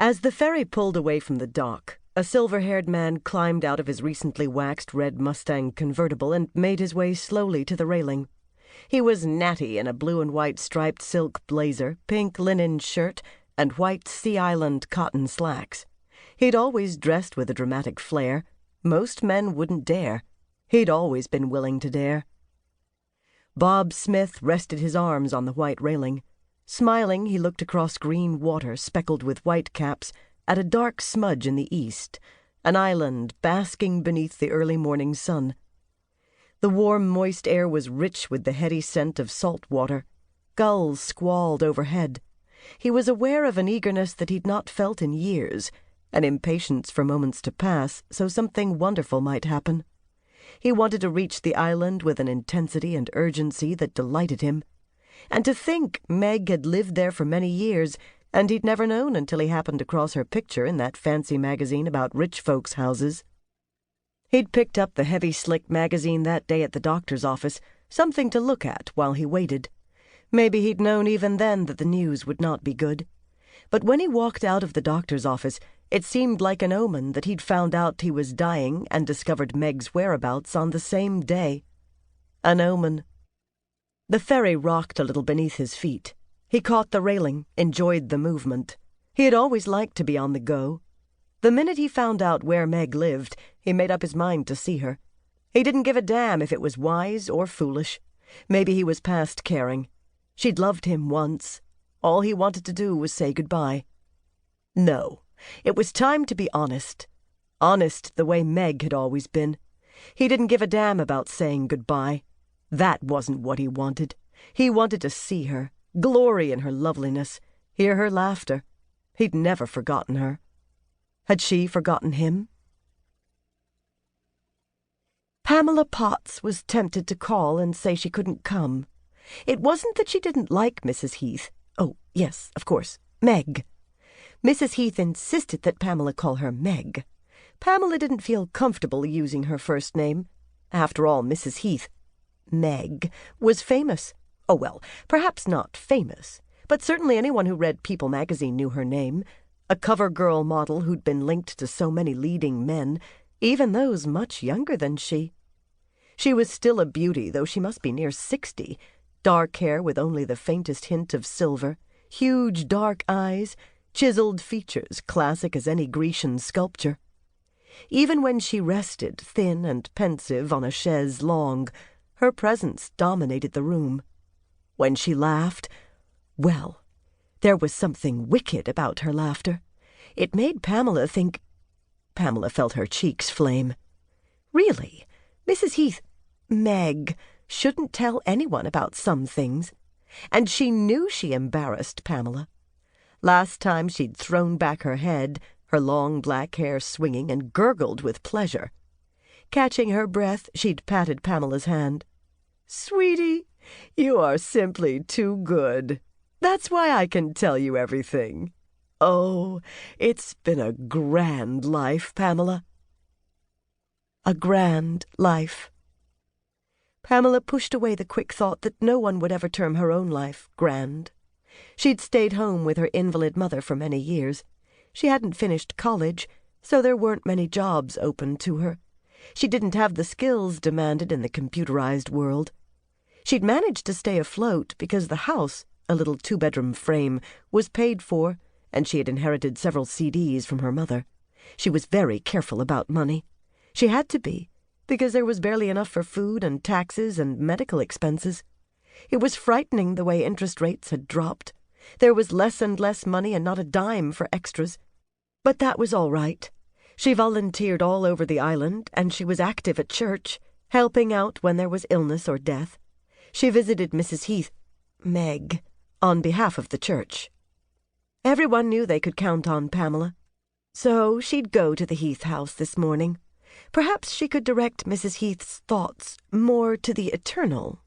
As the ferry pulled away from the dock, a silver-haired man climbed out of his recently waxed red Mustang convertible and made his way slowly to the railing. He was natty in a blue and white striped silk blazer, pink linen shirt, and white Sea Island cotton slacks. He'd always dressed with a dramatic flair. Most men wouldn't dare. He'd always been willing to dare. Bob Smith rested his arms on the white railing. Smiling, he looked across green water speckled with white caps at a dark smudge in the east, an island basking beneath the early morning sun. The warm, moist air was rich with the heady scent of salt water. Gulls squalled overhead. He was aware of an eagerness that he'd not felt in years, an impatience for moments to pass so something wonderful might happen. He wanted to reach the island with an intensity and urgency that delighted him. And to think Meg had lived there for many years, and he'd never known until he happened across her picture in that fancy magazine about rich folks' houses. He'd picked up the heavy, slick magazine that day at the doctor's office, something to look at while he waited. Maybe he'd known even then that the news would not be good. But when he walked out of the doctor's office, it seemed like an omen that he'd found out he was dying and discovered Meg's whereabouts on the same day. An omen. The ferry rocked a little beneath his feet. He caught the railing, enjoyed the movement. He had always liked to be on the go. The minute he found out where Meg lived, he made up his mind to see her. He didn't give a damn if it was wise or foolish. Maybe he was past caring. She'd loved him once. All he wanted to do was say goodbye. No, it was time to be honest. Honest the way Meg had always been. He didn't give a damn about saying goodbye. That wasn't what he wanted. He wanted to see her, glory in her loveliness, hear her laughter. He'd never forgotten her. Had she forgotten him? Pamela Potts was tempted to call and say she couldn't come. It wasn't that she didn't like Mrs. Heath. Oh, yes, of course, Meg. Mrs. Heath insisted that Pamela call her Meg. Pamela didn't feel comfortable using her first name. After all, Mrs. Heath, Meg, was famous. Oh, well, perhaps not famous, but certainly anyone who read People magazine knew her name. A cover girl model who'd been linked to so many leading men, even those much younger than she. She was still a beauty, though she must be near 60. Dark hair with only the faintest hint of silver, huge dark eyes, chiseled features classic as any Grecian sculpture. Even when she rested, thin and pensive, on a chaise longue, her presence dominated the room. When she laughed, well, there was something wicked about her laughter. It made Pamela think... Pamela felt her cheeks flame. Really, Mrs. Heath, Meg, shouldn't tell anyone about some things. And she knew she embarrassed Pamela. Last time she'd thrown back her head, her long black hair swinging, and gurgled with pleasure. Catching her breath, she'd patted Pamela's hand. "Sweetie, you are simply too good. That's why I can tell you everything. Oh, it's been a grand life, Pamela." A grand life. Pamela pushed away the quick thought that no one would ever term her own life grand. She'd stayed home with her invalid mother for many years. She hadn't finished college, so there weren't many jobs open to her. She didn't have the skills demanded in the computerized world. She'd managed to stay afloat because the house, a little 2-bedroom frame, was paid for, and she had inherited several CDs from her mother. She was very careful about money. She had to be, because there was barely enough for food and taxes and medical expenses. It was frightening the way interest rates had dropped. There was less and less money and not a dime for extras. But that was all right. She volunteered all over the island, and she was active at church, helping out when there was illness or death. She visited Mrs. Heath, Meg, on behalf of the church. Everyone knew they could count on Pamela. So she'd go to the Heath house this morning. Perhaps she could direct Mrs. Heath's thoughts more to the eternal